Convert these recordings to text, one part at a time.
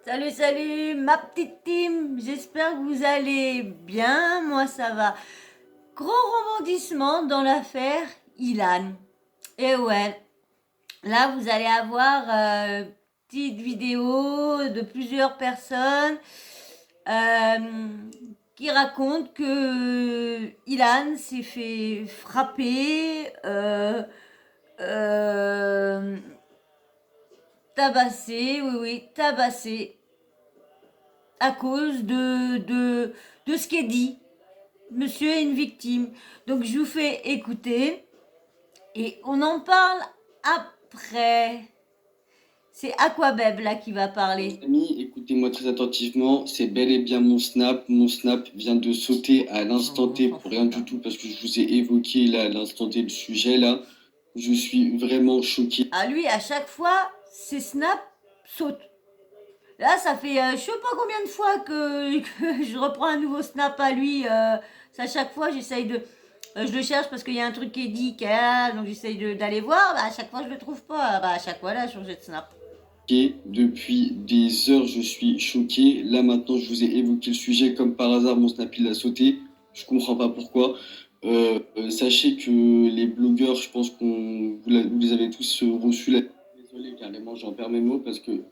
Salut, salut, ma petite team. J'espère que vous allez bien. Moi, ça va. Grand rebondissement dans l'affaire Ilan. Et ouais, là, vous allez avoir petite vidéo de plusieurs personnes euh, qui racontent que Ilan s'est fait frapper, euh, tabasser, oui, oui, tabasser à cause de ce qui est dit. Monsieur est une victime. Donc je vous fais écouter et on en parle après. C'est Aquabeb là qui va parler. Amis, écoutez-moi très attentivement, c'est bel et bien mon snap. Mon snap vient de sauter à l'instant On T s'en pour fout rien là. du tout parce que je vous ai évoqué là, à l'instant T le sujet là. Je suis vraiment choqué. À lui, à chaque fois, ses snaps sautent. Là, ça fait je sais pas combien de fois que je reprends un nouveau snap à lui. À chaque fois, j'essaye de. Je le cherche parce qu'il y a un truc qui est dit, donc j'essaye d'aller voir. Bah, à chaque fois, je le trouve pas. Bah, à chaque fois, là, je change de snap. Depuis des heures, je suis choqué. Là maintenant, je vous ai évoqué le sujet comme par hasard, mon snap il a sauté. Je comprends pas pourquoi. Sachez que les blogueurs, je pense qu'on vous les avez tous reçus là. Désolé, carrément, j'en perds mes mots parce que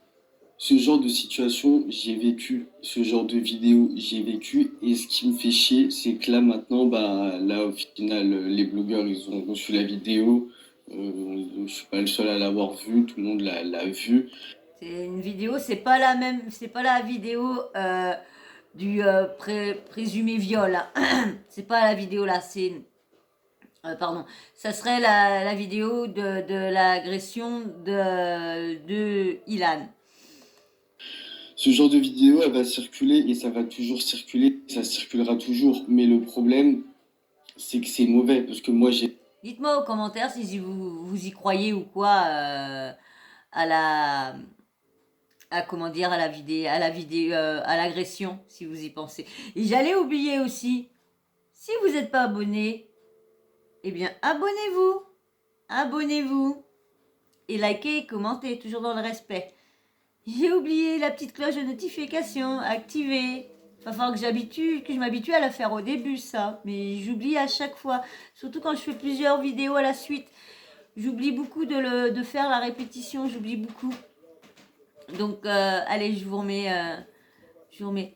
ce genre de situation, j'ai vécu. Ce genre de vidéo, j'ai vécu. Et ce qui me fait chier, c'est que là, maintenant, bah, là, au final, les blogueurs, ils ont reçu la vidéo. Je suis pas le seul à l'avoir vue. Tout le monde l'a vue. C'est une vidéo, c'est pas la même, c'est pas la vidéo du présumé viol, hein. C'est pas la vidéo là, c'est pardon, ça serait la vidéo de l'agression de Ilan. Ce genre de vidéo, elle va circuler et ça va toujours circuler. Ça circulera toujours. Mais le problème, c'est que c'est mauvais parce que moi, j'ai Dites-moi aux commentaires si vous y croyez ou quoi à la comment dire à l'agression si vous y pensez. Et j'allais oublier aussi, si vous n'êtes pas abonné, eh bien abonnez-vous, abonnez-vous et likez, commentez toujours dans le respect. J'ai oublié la petite cloche de notification activée. Il va falloir que je m'habitue à la faire au début, ça. Mais j'oublie à chaque fois. Surtout quand je fais plusieurs vidéos à la suite. J'oublie beaucoup de faire la répétition. J'oublie beaucoup. Donc, allez, je vous remets.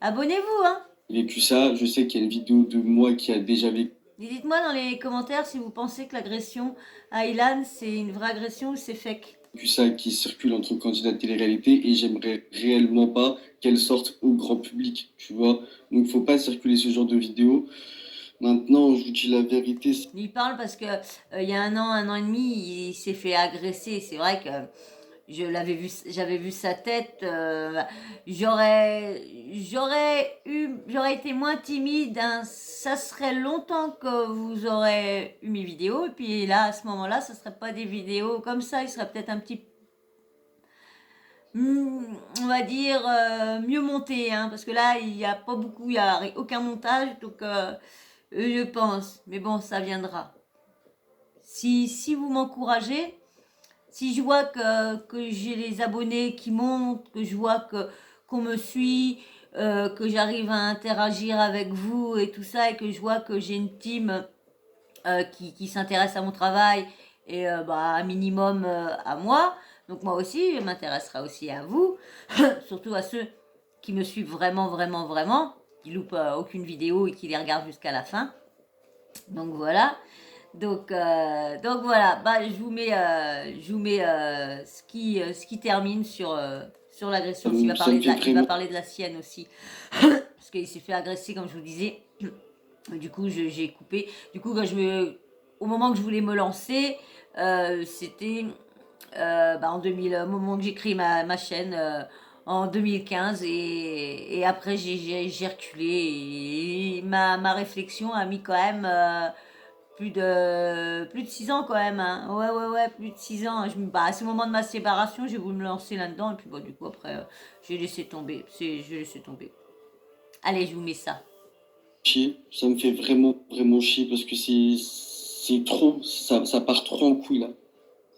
Abonnez-vous, hein. vécu ça. Je sais qu'il y a une vidéo de moi qui a déjà vécu Et dites-moi dans les commentaires si vous pensez que l'agression à Ilan, c'est une vraie agression ou c'est fake. ça qui circule entre candidats de télé-réalité et j'aimerais réellement pas qu'elle sorte au grand public, tu vois. Donc faut pas circuler ce genre de vidéos. Maintenant, je vous dis la vérité. Il parle parce que il y a un an et demi, il s'est fait agresser. C'est vrai que j'avais vu sa tête. J'aurais été moins timide, hein. Ça serait longtemps que vous aurez eu mes vidéos. Et puis là, à ce moment-là, ça serait pas des vidéos comme ça. Il serait peut-être un petit, on va dire, mieux monté, hein, parce que là, il n'y a pas beaucoup, il n'y a aucun montage, donc je pense. Mais bon, ça viendra. Si vous m'encouragez, si je vois que j'ai les abonnés qui montent, que je vois qu'on me suit, que j'arrive à interagir avec vous et tout ça, et que je vois que j'ai une team qui s'intéresse à mon travail et bah, un minimum à moi, donc moi aussi, je m'intéresserai aussi à vous, surtout à ceux qui me suivent vraiment, vraiment, vraiment, qui loupent aucune vidéo et qui les regardent jusqu'à la fin. Donc voilà. Donc voilà, bah, je vous mets ce qui termine sur l'agression. Ça me fait Il va vraiment parler de la sienne aussi. Parce qu'il s'est fait agresser, comme je vous disais. Du coup, j'ai coupé. Du coup, au moment que je voulais me lancer, c'était bah, en 2000, au moment que j'ai créé ma chaîne en 2015. Et après, j'ai reculé. Et ma réflexion a mis quand même plus de 6 ans quand même, hein. Ouais, plus de 6 ans. Bah, à ce moment de ma séparation, j'ai voulu me lancer là-dedans. Et puis, bah, du coup, après, j'ai laissé tomber. J'ai laissé tomber. Allez, je vous mets ça. chier. Ça me fait vraiment, vraiment chier parce que c'est trop. Ça part trop en couille là.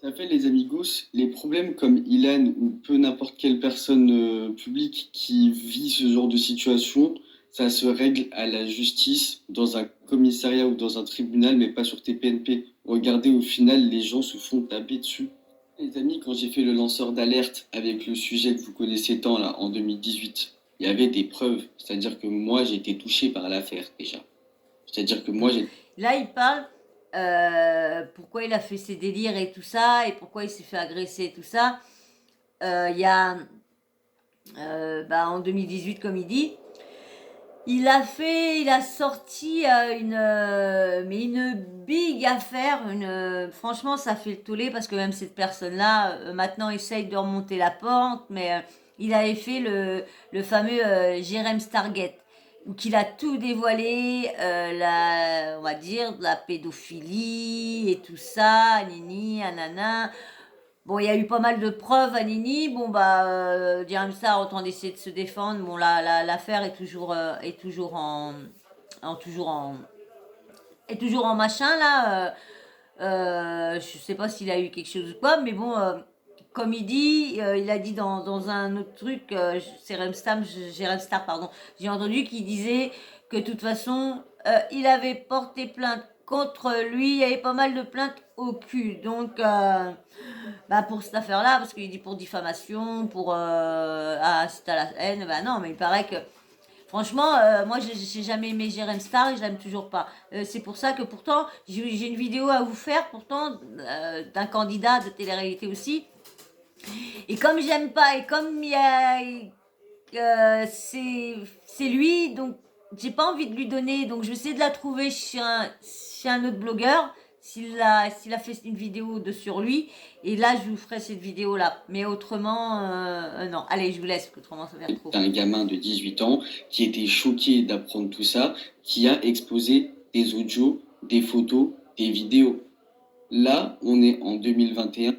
Ça fait les amigos, les problèmes comme Ilan ou peu n'importe quelle personne publique qui vit ce genre de situation, ça se règle à la justice, dans un commissariat ou dans un tribunal, mais pas sur TPNP. Regardez, au final, les gens se font taper dessus. Les amis, quand j'ai fait le lanceur d'alerte avec le sujet que vous connaissez tant là, en 2018, il y avait des preuves. C'est-à-dire que moi, j'ai été touché par l'affaire déjà. C'est-à-dire que moi, j'ai Là, il parle pourquoi il a fait ses délires et tout ça, et pourquoi il s'est fait agresser et tout ça. Il y a, en 2018, comme il dit, il a sorti une big affaire. Franchement, ça fait le tollé parce que même cette personne-là, maintenant, essaye de remonter la pente, mais il avait fait le fameux Jérém Stargate, où il a tout dévoilé, on va dire, de la pédophilie et tout ça, nini, anana. Bon, il y a eu pas mal de preuves à Nini. Bon, Jérém Star, autant d'essayer de se défendre. Bon, l'affaire est toujours en, toujours en, est toujours en machin, là. Je sais pas s'il a eu quelque chose ou quoi, mais bon, comme il a dit dans un autre truc, Jérém Star, pardon, j'ai entendu qu'il disait que de toute façon, il avait porté plainte contre lui. Il y avait pas mal de plaintes au cul. Donc, pour cette affaire-là, parce qu'il dit pour diffamation, pour inciter à la haine, non, mais il paraît que franchement, moi j'ai jamais aimé Jérém Star et je l'aime toujours pas. C'est pour ça que pourtant j'ai une vidéo à vous faire pourtant d'un candidat de télé-réalité aussi. Et comme j'aime pas et comme il y a c'est lui, donc j'ai pas envie de lui donner, donc je vais essayer de la trouver chez un autre blogueur s'il a fait une vidéo sur lui, et là je vous ferai cette vidéo là, mais autrement non, allez, je vous laisse, autrement ça va faire trop. un gamin de 18 ans qui était choqué d'apprendre tout ça, qui a exposé des audios, des photos, des vidéos. Là, on est en 2021.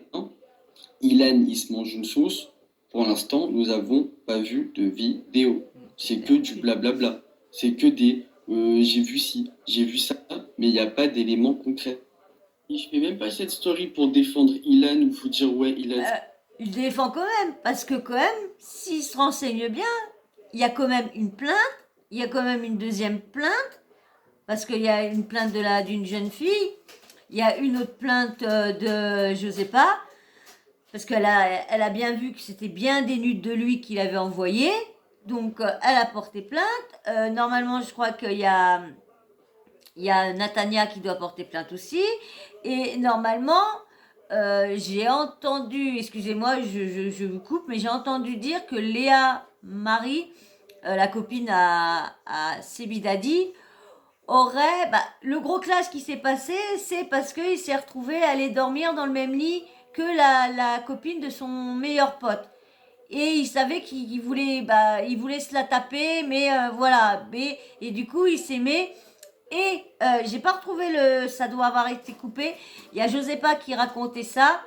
Ilan, il se mange une sauce. Pour l'instant, nous n'avons pas vu de vidéo. C'est que du blablabla. C'est que des j'ai vu ci, j'ai vu ça, mais il n'y a pas d'éléments concrets. Et je fais même pas cette story pour défendre Ilan ou vous dire ouais, Ilan. Il défend quand même, parce que quand même, s'il se renseigne bien, il y a quand même une plainte, il y a quand même une deuxième plainte, parce qu'il y a une plainte d'une jeune fille, il y a une autre plainte de je sais pas, parce elle a bien vu que c'était bien des nudes de lui qu'il avait envoyé, donc elle a porté plainte. Normalement, je crois qu'il y a Natania qui doit porter plainte aussi, et normalement, j'ai entendu, excusez-moi, je vous coupe, mais j'ai entendu dire que Léa Marie, la copine à Sebidadi, aurait, le gros clash qui s'est passé, c'est parce qu'il s'est retrouvé à aller dormir dans le même lit que la copine de son meilleur pote. Et il savait qu'il voulait, il voulait se la taper, mais voilà. Et du coup, il s'aimait. Et j'ai pas retrouvé ça doit avoir été coupé. Il y a Josépa qui racontait ça,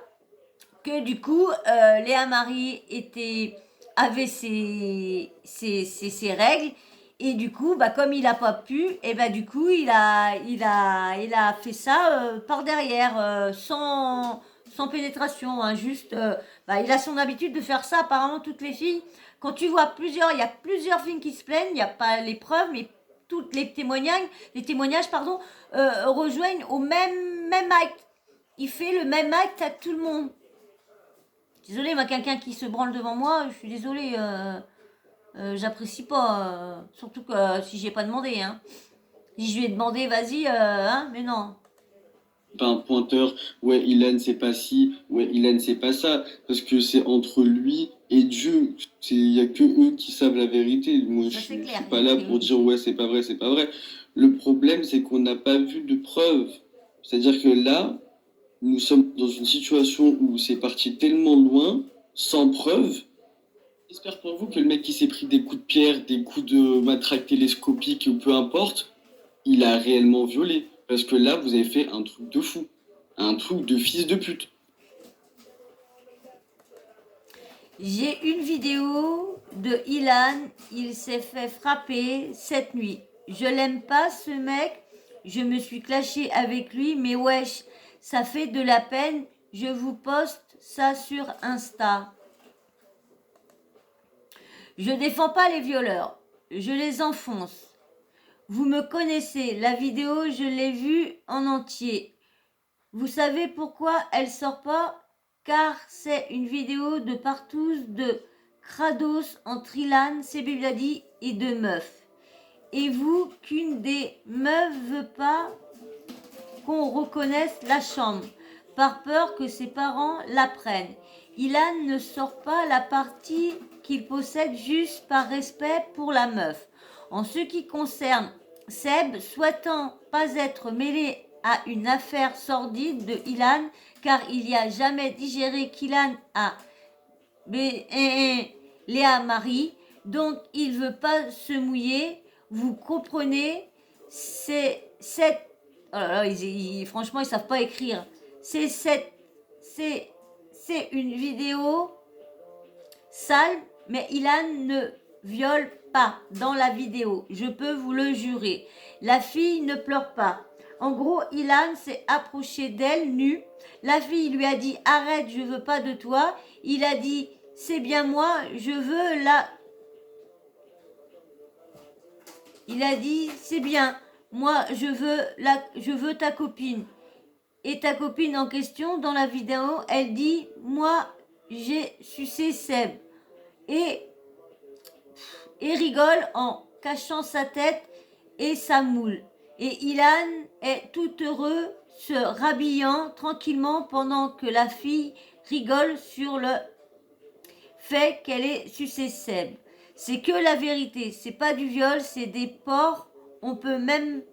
que du coup, Léa Marie avait ses règles. Et du coup, comme il a pas pu, et du coup, il a fait ça par derrière, sans pénétration, hein, juste, il a son habitude de faire ça. Apparemment, toutes les filles, quand tu vois il y a plusieurs filles qui se plaignent, il n'y a pas les preuves, mais toutes les témoignages, pardon, rejoignent au même acte. Il fait le même acte à tout le monde. Désolée, moi, quelqu'un qui se branle devant moi, je suis désolée, j'apprécie pas. Surtout que si j'ai pas demandé, hein. Si je lui ai demandé, vas-y, mais non. Pas un pointeur, ouais, Ilan c'est pas ci, ouais, Ilan c'est pas ça, parce que c'est entre lui et Dieu. Il y a que eux qui savent la vérité. Moi, je suis pas là pour dire ouais, c'est pas vrai, c'est pas vrai. Le problème, c'est qu'on n'a pas vu de preuves. C'est-à-dire que là, nous sommes dans une situation où c'est parti tellement loin, sans preuve. J'espère pour vous que le mec qui s'est pris des coups de pierre, des coups de matraque télescopique ou peu importe, il a réellement violé. Parce que là, vous avez fait un truc de fou. Un truc de fils de pute. J'ai une vidéo de Ilan. Il s'est fait frapper cette nuit. Je l'aime pas, ce mec. Je me suis clashée avec lui, mais wesh, ça fait de la peine je vous poste ça sur Insta. Je défends pas les violeurs, je les enfonce. Vous me connaissez, la vidéo, je l'ai vue en entier. Vous savez pourquoi elle sort pas? Car c'est une vidéo de partous, de crados entre Ilan, Sebibladi et de meufs. Et vous, qu'une des meufs veut pas qu'on reconnaisse la chambre, par peur que ses parents la prennent. Ilan ne sort pas la partie qu'il possède juste par respect pour la meuf. En ce qui concerne Seb, souhaitant pas être mêlé à une affaire sordide de Ilan, car il n'y a jamais digéré qu'Ilan a Léa Marie, donc il veut pas se mouiller. Vous comprenez, c'est cette... Oh là là, franchement, ils savent pas écrire. C'est une vidéo sale, mais Ilan ne viole pas dans la vidéo. Je peux vous le jurer. La fille ne pleure pas. En gros, Ilan s'est approché d'elle nue. La fille lui a dit arrête, je veux pas de toi. Il a dit c'est bien moi, je veux la. Il a dit c'est bien, moi je veux ta copine. Et ta copine en question dans la vidéo, elle dit moi j'ai sucé Seb. Et rigole en cachant sa tête et sa moule. Et Ilan est tout heureux, se rhabillant tranquillement pendant que la fille rigole sur le fait qu'elle ait sucé Seb. C'est que la vérité, c'est pas du viol, c'est des porcs. On peut même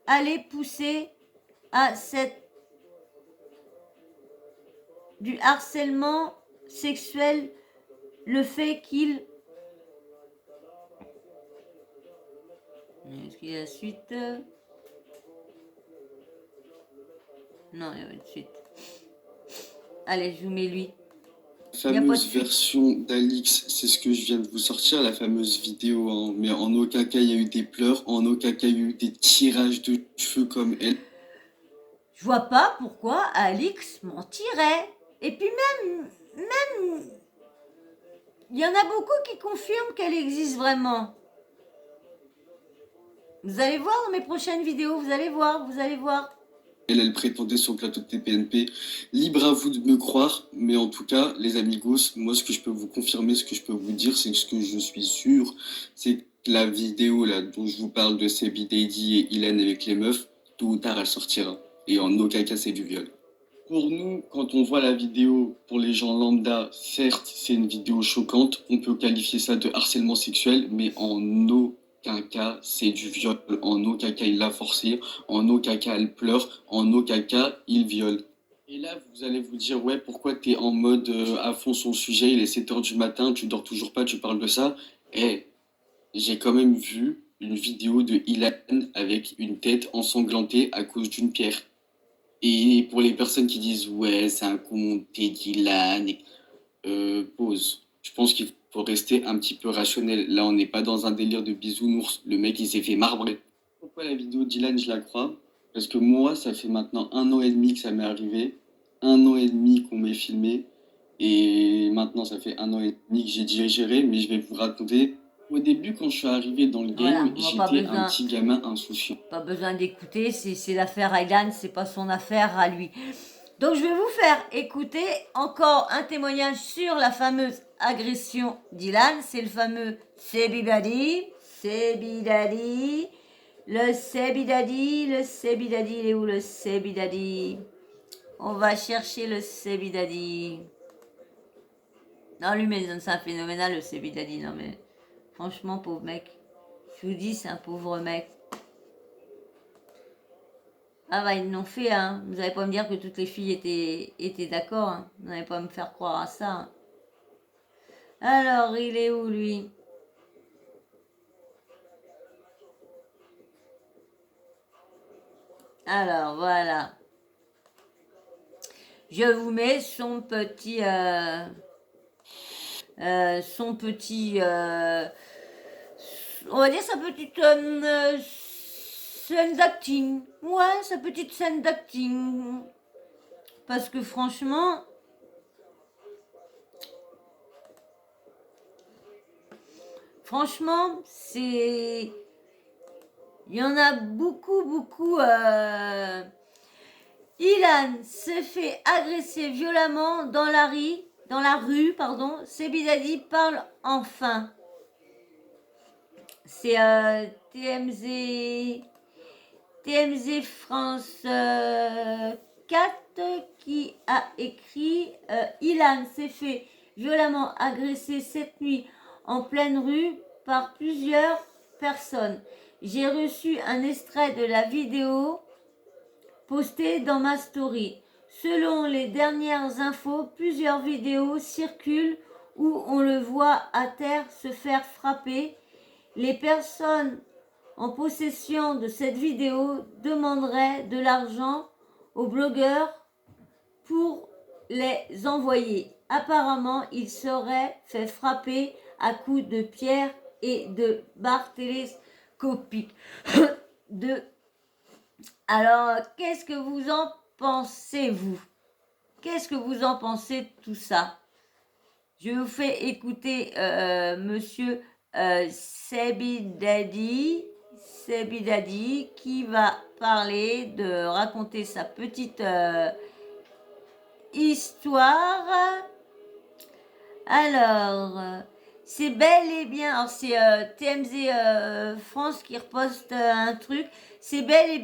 aller pousser à du harcèlement sexuel, le fait qu'il... Est-ce qu'il y a la suite? Non, il n'y a pas de suite. Allez, je vous mets lui. La fameuse version d'Alix, c'est ce que je viens de vous sortir, la fameuse vidéo, hein. Mais en aucun cas il y a eu des pleurs, en aucun cas il y a eu des tirages de cheveux comme elle. Je vois pas pourquoi Alix mentirait. Et puis même, il y en a beaucoup qui confirment qu'elle existe vraiment. Vous allez voir dans mes prochaines vidéos, vous allez voir. Elle prétendait sur le plateau de TPNP. Libre à vous de me croire, mais en tout cas, les amigos, moi ce que je peux vous confirmer, ce que je peux vous dire, c'est que ce que je suis sûr, c'est que la vidéo là dont je vous parle de Sebi Daddy et Ilan avec les meufs, tôt ou tard elle sortira. Et en aucun cas c'est du viol. Pour nous, quand on voit la vidéo, pour les gens lambda, certes c'est une vidéo choquante, on peut qualifier ça de harcèlement sexuel, mais en aucun cas c'est du viol, en aucun cas il l'a forcé, en aucun cas elle pleure, en aucun cas il viole. Et là, vous allez vous dire, ouais, pourquoi t'es en mode à fond sur le sujet, il est 7h du matin, tu dors toujours pas, tu parles de ça. Eh, j'ai quand même vu une vidéo de Ilan avec une tête ensanglantée à cause d'une pierre. Et pour les personnes qui disent, ouais, c'est un commenté d'Ilan, pause. Je pense qu'il faut rester un petit peu rationnel. Là, on n'est pas dans un délire de bisounours. Le mec, il s'est fait marbrer. Pourquoi la vidéo d'Ilan, je la crois? Parce que moi, ça fait maintenant 1 an et demi que ça m'est arrivé. 1 an et demi qu'on m'ait filmé. Et maintenant, ça fait 1 an et demi que j'ai digéré. Mais je vais vous raconter. Au début, quand je suis arrivé dans le game, j'étais un petit gamin insouciant. Pas besoin d'écouter, c'est l'affaire Ilan, c'est pas son affaire à lui. Donc je vais vous faire écouter encore un témoignage sur la fameuse agression d'Ilan. C'est le fameux Sebidadi. Le Sebidadi, il est où le Sebidadi? On va chercher le Sebidadi. Non, lui, mais c'est un phénoménal, le Sebidadi. Non, mais franchement, pauvre mec. Je vous dis, c'est un pauvre mec. Ah bah ils l'ont fait, hein. Vous n'allez pas me dire que toutes les filles étaient d'accord, hein. Vous n'allez pas me faire croire à ça. Hein. Alors, il est où lui? Alors, voilà. Je vous mets son petit... on va dire sa petite scène d'acting. Ouais, sa petite scène d'acting. parce que franchement, c'est... Il y en a beaucoup. Ilan s'est fait agresser violemment dans la rue, pardon. Sebidadi parle enfin. C'est TMZ France 4 qui a écrit Ilan s'est fait violemment agresser cette nuit en pleine rue par plusieurs personnes. J'ai reçu un extrait de la vidéo postée dans ma story. Selon les dernières infos, plusieurs vidéos circulent où on le voit à terre se faire frapper. Les personnes en possession de cette vidéo demanderaient de l'argent aux blogueurs pour les envoyer. Apparemment, il serait fait frapper à coups de pierre et de barres télescopiques. Alors, qu'est-ce que vous en pensez, vous? Qu'est-ce que vous en pensez de tout ça? Je vous fais écouter monsieur Sebidadi qui va raconter sa petite histoire. Alors, c'est bel et bien, alors c'est TMZ France qui reposte un truc. C'est bel et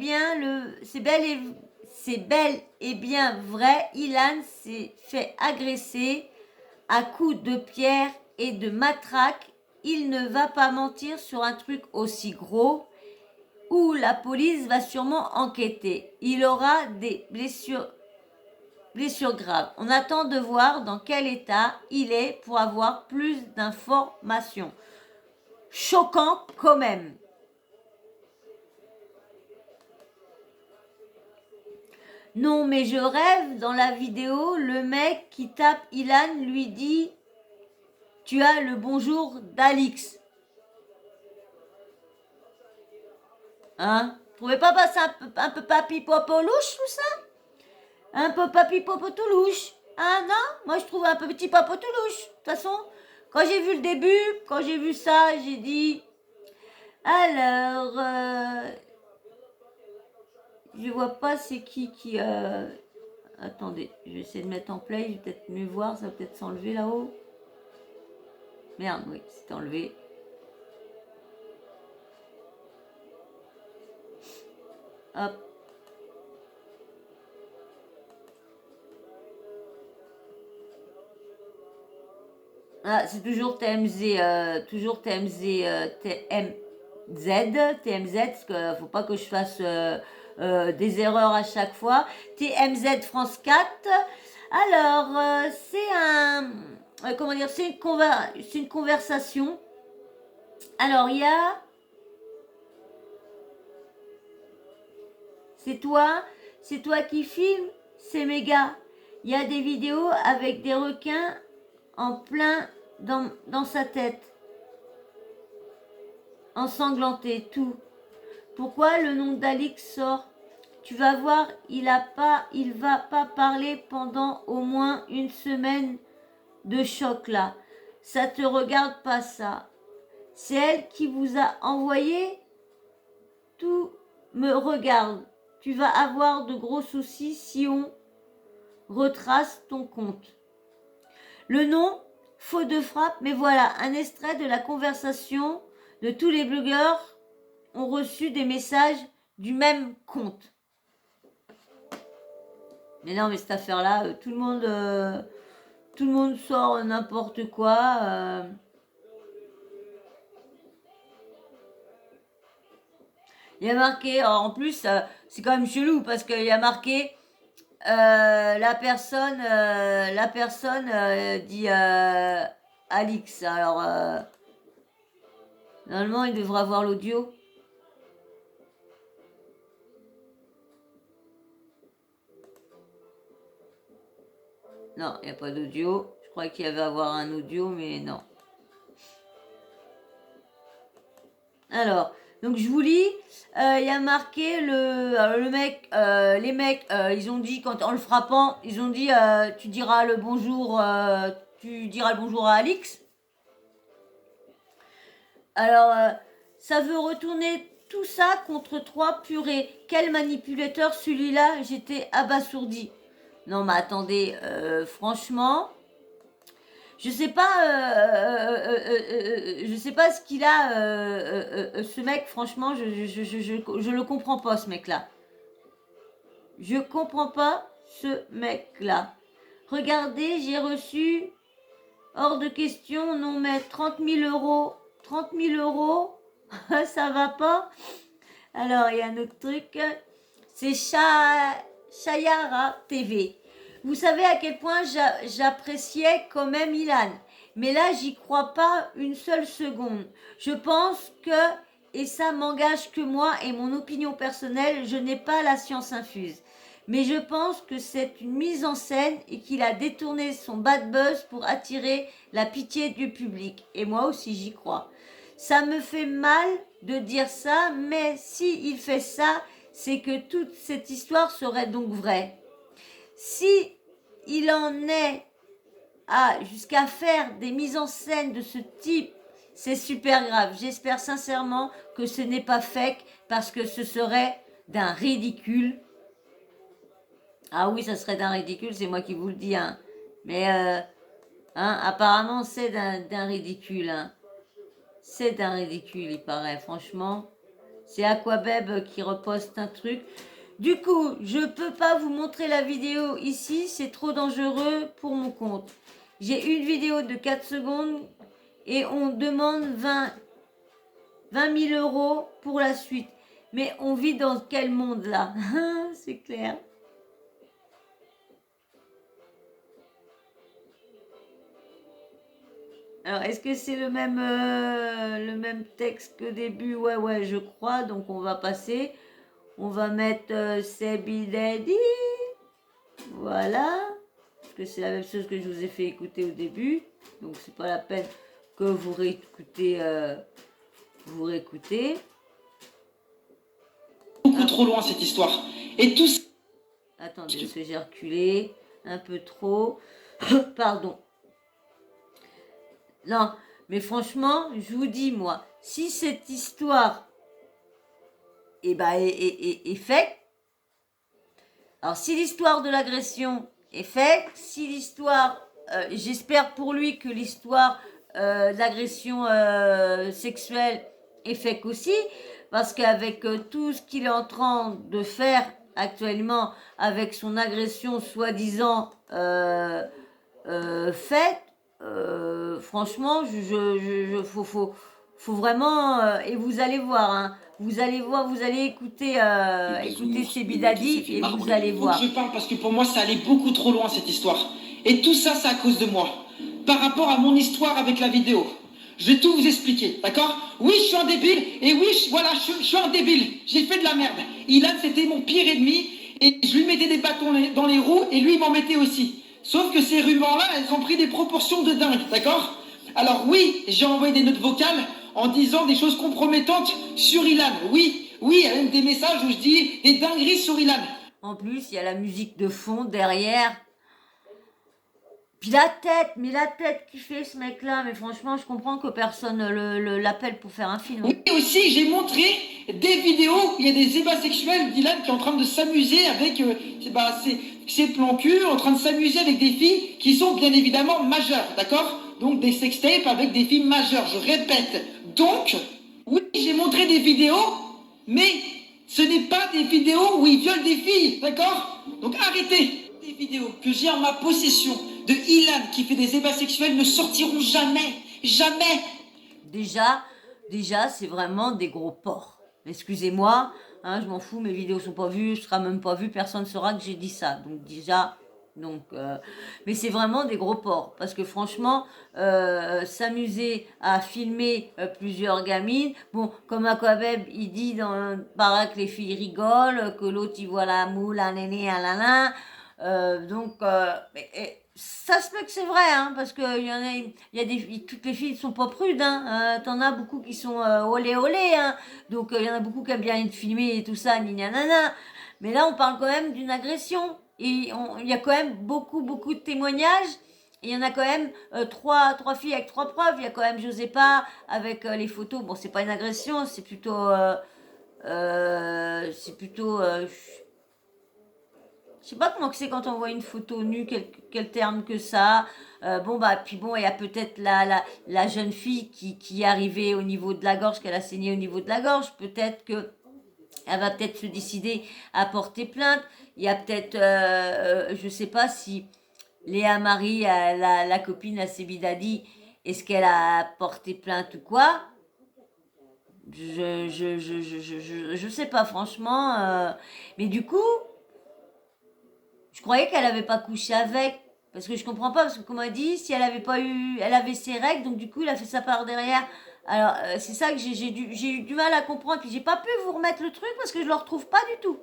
bien vrai. Ilan s'est fait agresser à coups de pierre et de matraque. Il ne va pas mentir sur un truc aussi gros où la police va sûrement enquêter. Il aura des blessures graves. On attend de voir dans quel état il est pour avoir plus d'informations. Choquant quand même. Non, mais je rêve, dans la vidéo, le mec qui tape Ilan lui dit « Tu as le bonjour d'Alix ». Hein? Vous trouvez pas ça un peu papi popo louche tout ça? Un peu papi popo tout louche. Ah non? Moi je trouve un peu petit popo tout louche. De toute façon, quand j'ai vu le début, quand j'ai vu ça, j'ai dit... Alors... je vois pas c'est qui... Attendez, je vais essayer de mettre en play, je vais peut-être mieux voir, ça va peut-être s'enlever là-haut. Merde, oui, c'est enlevé. Hop. Ah, c'est toujours TMZ, TMZ, parce qu'il faut pas que je fasse des erreurs à chaque fois. TMZ France 4. Alors, c'est un... comment dire? C'est une conversation. Alors, il y a... C'est toi qui filmes, c'est méga. Il y a des vidéos avec des requins en plein dans sa tête. Ensanglanté, tout. Pourquoi le nom d'Alix sort? Tu vas voir, il va pas parler pendant au moins une semaine de choc là. Ça te regarde pas ça. C'est elle qui vous a envoyé? Tout me regarde. Tu vas avoir de gros soucis si on retrace ton compte. Le nom, faute de frappe, mais voilà, un extrait de la conversation de tous les blogueurs ont reçu des messages du même compte. Mais non, mais cette affaire-là, tout le monde sort n'importe quoi. Il y a marqué, en plus, c'est quand même chelou parce qu'il y a marqué la personne dit Alix. Alors, normalement, il devrait avoir l'audio. Non, il n'y a pas d'audio. Je croyais qu'il y avait à avoir un audio, mais non. Alors, Donc je vous lis, il y a marqué le mec, les mecs, ils ont dit en le frappant, ils ont dit tu diras le bonjour à Alix. Alors ça veut retourner tout ça contre 3 purées. Quel manipulateur celui-là, j'étais abasourdi. Non mais attendez, franchement, je sais pas, je sais pas ce qu'il a, ce mec. Franchement, je le comprends pas, ce mec-là. Je comprends pas ce mec-là. Regardez, j'ai reçu, hors de question, non mais 30 000 euros. 30 000 euros, ça va pas. Alors, il y a un autre truc, c'est Chayara TV. Vous savez à quel point j'appréciais quand même Ilan. Mais là, j'y crois pas une seule seconde. Je pense que, et ça m'engage que moi et mon opinion personnelle, je n'ai pas la science infuse. Mais je pense que c'est une mise en scène et qu'il a détourné son bad buzz pour attirer la pitié du public. Et moi aussi, j'y crois. Ça me fait mal de dire ça, mais si il fait ça, c'est que toute cette histoire serait donc vraie. Si il en est jusqu'à faire des mises en scène de ce type, c'est super grave. J'espère sincèrement que ce n'est pas fake, parce que ce serait d'un ridicule. Ah oui, ça serait d'un ridicule, c'est moi qui vous le dis. Hein. Mais apparemment, c'est d'un ridicule. Hein. C'est d'un ridicule, il paraît, franchement. C'est Aquabeb qui reposte un truc. Du coup, je peux pas vous montrer la vidéo ici, c'est trop dangereux pour mon compte. J'ai une vidéo de 4 secondes et on demande 20 000 euros pour la suite. Mais on vit dans quel monde là? C'est clair. Alors, est-ce que c'est le même texte que début? Ouais, je crois. Donc, on va passer. On va mettre Sebi Daddy. Voilà. Parce que c'est la même chose que je vous ai fait écouter au début. Donc, c'est pas la peine que vous réécoutez. Beaucoup trop loin cette histoire. Et tout ça... Attendez, parce que j'ai reculé un peu trop. Pardon. Non, mais franchement, je vous dis, moi, si cette histoire est faite, alors si l'histoire de l'agression est faite, si l'histoire, j'espère pour lui que l'histoire de l'agression sexuelle est faite aussi, parce qu'avec tout ce qu'il est en train de faire actuellement, avec son agression soi-disant faite, franchement, faut vraiment, et vous allez voir, hein, vous allez écouter Sebi Daddy et vous allez voir. Je parle parce que pour moi, ça allait beaucoup trop loin cette histoire. Et tout ça, c'est à cause de moi. Par rapport à mon histoire avec la vidéo. Je vais tout vous expliquer, d'accord? Oui, je suis un débile, et oui, je suis un débile. J'ai fait de la merde. Ilan, c'était mon pire ennemi, et je lui mettais des bâtons dans les roues, et lui, il m'en mettait aussi. Sauf que ces rumeurs-là, elles ont pris des proportions de dingue, d'accord? Alors oui, j'ai envoyé des notes vocales en disant des choses compromettantes sur Ilan. Oui, il y a même des messages où je dis des dingueries sur Ilan. En plus, il y a la musique de fond derrière. Puis la tête qu'il fait ce mec-là, mais franchement, je comprends que personne l'appelle pour faire un film. Oui, aussi, j'ai montré des vidéos où il y a des ébats sexuels d'Ilan qui est en train de s'amuser avec ses plans cul, en train de s'amuser avec des filles qui sont bien évidemment majeures, d'accord? Donc des sextapes avec des filles majeures, je répète. Donc, oui, j'ai montré des vidéos, mais ce n'est pas des vidéos où il viole des filles, d'accord? Donc arrêtez. Des vidéos que j'ai en ma possession de Ilan qui fait des ébats sexuels ne sortiront jamais. Jamais. Déjà, c'est vraiment des gros porcs. Excusez-moi, hein, je m'en fous, mes vidéos sont pas vues, je serai même pas vue, personne ne saura que j'ai dit ça. Donc déjà, mais c'est vraiment des gros porcs. Parce que franchement, s'amuser à filmer plusieurs gamines, bon, comme Aquabeb, il dit dans paraît que les filles rigolent, que l'autre il voit la moule, un néné, un lala. ça se peut que c'est vrai, hein, parce que il y a toutes les filles ne sont pas prudes, hein. T'en as beaucoup qui sont olé olé, hein. Donc il y en a beaucoup qui aiment bien être filmés et tout ça, ni nanana. Mais là, on parle quand même d'une agression. Et il y a quand même beaucoup de témoignages. Et il y en a quand même trois filles avec 3 preuves. Il y a quand même Josépa avec les photos. Bon, c'est pas une agression, c'est plutôt... je sais pas comment que c'est quand on voit une photo nue, quel terme que ça. Puis bon, il y a peut-être la jeune fille qui est arrivée au niveau de la gorge, qu'elle a saigné au niveau de la gorge. Peut-être que elle va peut-être se décider à porter plainte. Il y a peut-être, je sais pas si Léa Marie, la copine à Sebidadi, est-ce qu'elle a porté plainte ou quoi? Je sais pas, franchement. Mais du coup, je croyais qu'elle avait pas couché avec. Parce que je comprends pas, parce que comme elle dit, si elle avait pas eu, elle avait ses règles, donc du coup, il a fait ça par derrière. Alors, c'est ça que j'ai eu du mal à comprendre. Puis j'ai pas pu vous remettre le truc parce que je le retrouve pas du tout.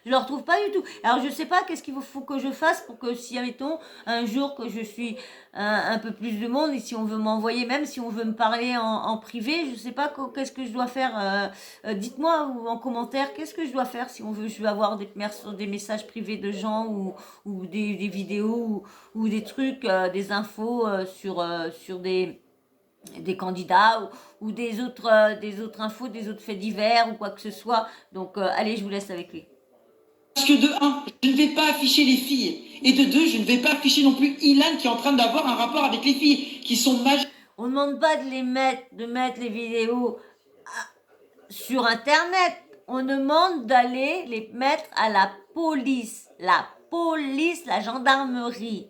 Je le retrouve pas du tout. Alors je sais pas qu'est-ce qu'il faut que je fasse pour que si, admettons, un jour que je suis un peu plus de monde et si on veut m'envoyer, même si on veut me parler en privé, je sais pas qu'est-ce que je dois faire. Dites-moi ou en commentaire qu'est-ce que je dois faire si on veut, je veux avoir des messages privés de gens ou des vidéos ou des trucs, des infos sur des candidats ou des autres infos, des autres faits divers ou quoi que ce soit. Donc allez, je vous laisse avec lui. Parce que de un, je ne vais pas afficher les filles. Et de deux, je ne vais pas afficher non plus Ilan qui est en train d'avoir un rapport avec les filles qui sont majeures. On ne demande pas de mettre les vidéos sur Internet. On demande d'aller les mettre à la police. La police, la gendarmerie.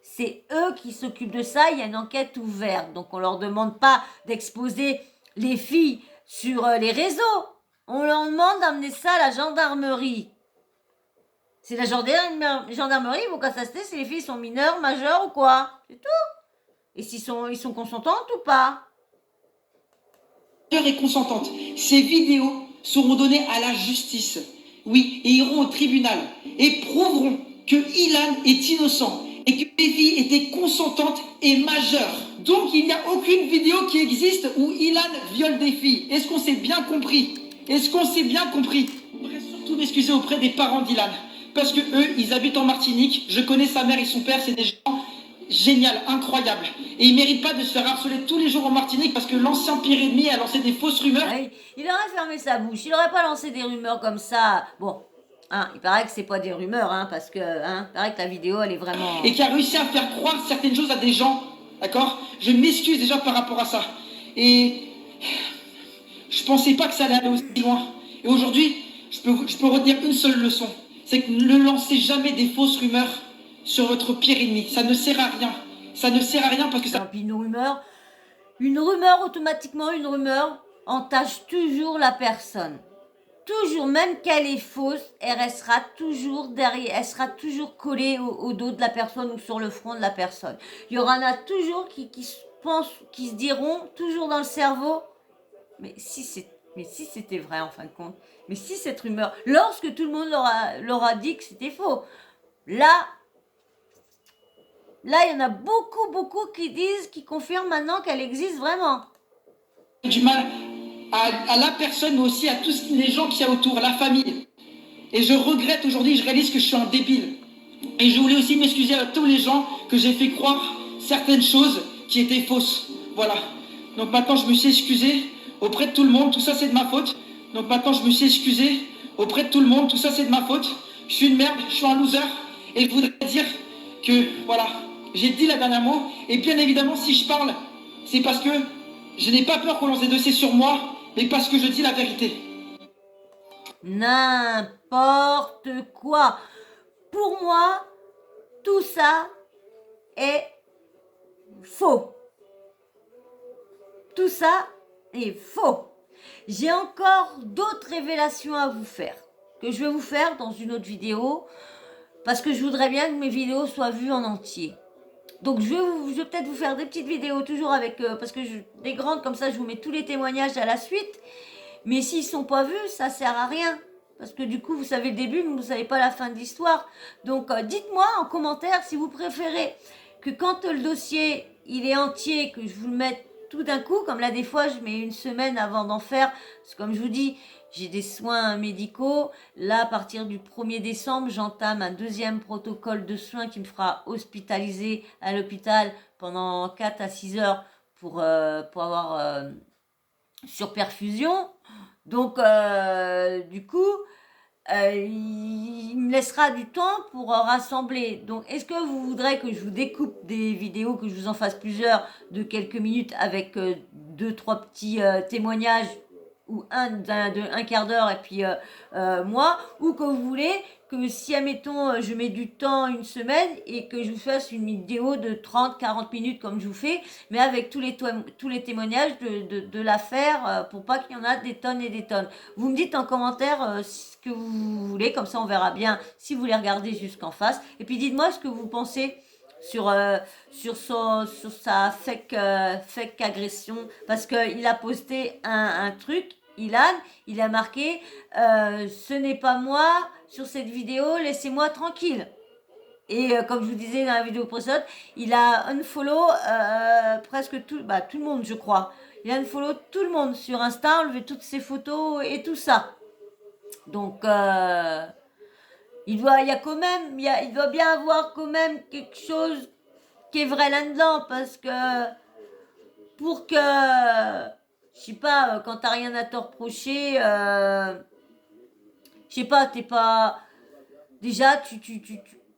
C'est eux qui s'occupent de ça. Il y a une enquête ouverte. Donc on leur demande pas d'exposer les filles sur les réseaux. On leur demande d'amener ça à la gendarmerie. C'est la gendarmerie, ils vont constater si les filles sont mineures, majeures ou quoi. C'est tout. Et s'ils sont consentantes ou pas. Et consentantes. Ces vidéos seront données à la justice. Oui, et iront au tribunal. Et prouveront que Ilan est innocent. Et que les filles étaient consentantes et majeures. Donc il n'y a aucune vidéo qui existe où Ilan viole des filles. Est-ce qu'on s'est bien compris? Est-ce qu'on s'est bien compris? Je voudrais surtout m'excuser auprès des parents d'Ilan. Parce que eux, ils habitent en Martinique. Je connais sa mère et son père, c'est des gens géniaux, incroyables. Et ils méritent pas de se faire harceler tous les jours en Martinique parce que l'ancien pire ennemi a lancé des fausses rumeurs. Ouais, il aurait fermé sa bouche, il aurait pas lancé des rumeurs comme ça. Bon, hein, il paraît que c'est pas des rumeurs, hein, parce que, il paraît que la vidéo, elle est vraiment... Et qui a réussi à faire croire certaines choses à des gens, d'accord? Je m'excuse déjà par rapport à ça. Et je pensais pas que ça allait aller aussi loin. Et aujourd'hui, je peux retenir une seule leçon. C'est que ne lancez jamais des fausses rumeurs sur votre pire ennemi. Ça ne sert à rien. Ça ne sert à rien parce que ça... Et puis une rumeur, automatiquement, une rumeur entache toujours la personne. Toujours, même qu'elle est fausse, elle restera toujours derrière, elle sera toujours collée au dos de la personne ou sur le front de la personne. Il y en a toujours qui se diront, toujours dans le cerveau, mais si c'était vrai en fin de compte, mais si cette rumeur, lorsque tout le monde leur a dit que c'était faux, là, il y en a beaucoup qui confirment maintenant qu'elle existe vraiment. Du mal à la personne, mais aussi à tous les gens qui y a autour, la famille. Et je regrette aujourd'hui, je réalise que je suis un débile. Et je voulais aussi m'excuser à tous les gens que j'ai fait croire certaines choses qui étaient fausses. Voilà. Donc maintenant, je me suis excusé auprès de tout le monde. Tout ça, c'est de ma faute. Donc maintenant, je me suis excusé auprès de tout le monde. Tout ça, c'est de ma faute. Je suis une merde, je suis un loser. Et je voudrais dire que, voilà, j'ai dit la dernière mot. Et bien évidemment, si je parle, c'est parce que je n'ai pas peur qu'on lance des dossiers sur moi, mais parce que je dis la vérité. N'importe quoi. Pour moi, tout ça est faux. Tout ça est faux. J'ai encore d'autres révélations à vous faire, que je vais vous faire dans une autre vidéo, parce que je voudrais bien que mes vidéos soient vues en entier. Donc je vais peut-être vous faire des petites vidéos toujours avec, parce que des grandes comme ça, je vous mets tous les témoignages à la suite. Mais s'ils sont pas vus, ça sert à rien. parce que du coup, vous savez le début, mais vous ne savez pas la fin de l'histoire. Donc, dites-moi en commentaire si vous préférez que quand le dossier, il est entier, que je vous le mette tout d'un coup, comme là, des fois, je mets une semaine avant d'en faire, parce que comme je vous dis, j'ai des soins médicaux. Là, à partir du 1er décembre, j'entame un deuxième protocole de soins qui me fera hospitaliser à l'hôpital pendant 4 à 6 heures pour avoir surperfusion. Donc, du coup, il me laissera du temps pour rassembler. Donc, est-ce que vous voudrez que je vous découpe des vidéos, que je vous en fasse plusieurs de quelques minutes avec 2-3 petits témoignages ou un quart d'heure et puis moi, ou que vous voulez que si, admettons, je mets du temps une semaine et que je vous fasse une vidéo de 30-40 minutes comme je vous fais, mais avec tous les témoignages de l'affaire pour pas qu'il y en a des tonnes et des tonnes. Vous me dites en commentaire ce que vous voulez, comme ça on verra bien si vous les regardez jusqu'en face. Et puis dites-moi ce que vous pensez sur sa fake agression, parce qu'il a posté un truc. Ilan, il a marqué ce n'est pas moi sur cette vidéo, laissez-moi tranquille. Et comme je vous disais dans la vidéo précédente, il a unfollow presque tout le monde, je crois. Il a unfollow tout le monde sur Insta, enlevé toutes ses photos et tout ça. Donc il doit bien avoir quand même quelque chose qui est vrai là-dedans, parce que pour que je sais pas, quand t'as rien à te reprocher, je sais pas, t'es pas... Déjà,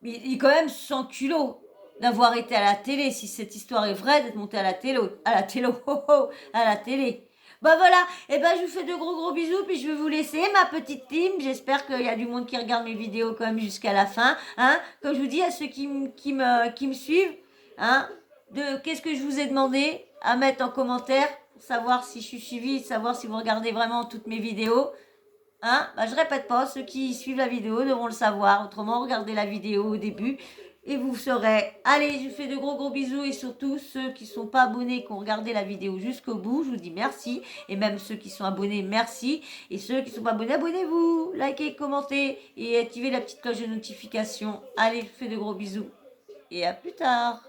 il est quand même sans culot d'avoir été à la télé, si cette histoire est vraie, d'être monté à la télé, à la télé. Bah voilà, et ben je vous fais de gros bisous, puis je vais vous laisser, ma petite team. J'espère qu'il y a du monde qui regarde mes vidéos quand même jusqu'à la fin. Hein. Comme je vous dis, à ceux qui me suivent, hein, qu'est-ce que je vous ai demandé à mettre en commentaire pour savoir si je suis suivi, savoir si vous regardez vraiment toutes mes vidéos. Hein, bah, je répète pas, ceux qui suivent la vidéo devront le savoir. Autrement, regardez la vidéo au début et vous saurez. Allez, je vous fais de gros bisous, et surtout ceux qui sont pas abonnés, qui ont regardé la vidéo jusqu'au bout, je vous dis merci. Et même ceux qui sont abonnés, merci. Et ceux qui sont pas abonnés, abonnez-vous, likez, commentez et activez la petite cloche de notification. Allez, je vous fais de gros bisous et à plus tard.